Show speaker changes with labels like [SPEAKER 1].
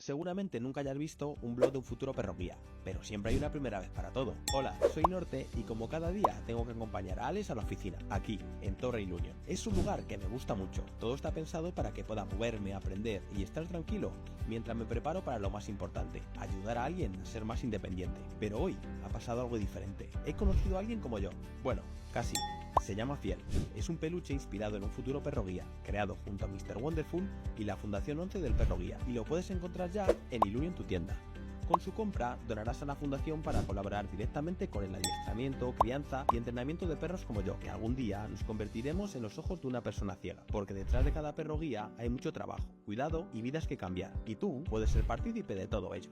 [SPEAKER 1] Seguramente nunca hayas visto un blog de un futuro perro guía, pero siempre hay una primera vez para todo. Hola, soy Norte y como cada día tengo que acompañar a Alex a la oficina, aquí, en Torre y Union. Es un lugar que me gusta mucho, todo está pensado para que pueda moverme, aprender y estar tranquilo mientras me preparo para lo más importante, ayudar a alguien a ser más independiente. Pero hoy ha pasado algo diferente, he conocido a alguien como yo, bueno, casi. Se llama Fiel, es un peluche inspirado en un futuro perro guía, creado junto a Mr. Wonderful y la Fundación 11 del Perro Guía, y lo puedes encontrar ya en Ilunion en tu tienda. Con su compra donarás a la fundación para colaborar directamente con el adiestramiento, crianza y entrenamiento de perros como yo, que algún día nos convertiremos en los ojos de una persona ciega, porque detrás de cada perro guía hay mucho trabajo, cuidado y vidas que cambiar, y tú puedes ser partícipe de todo ello.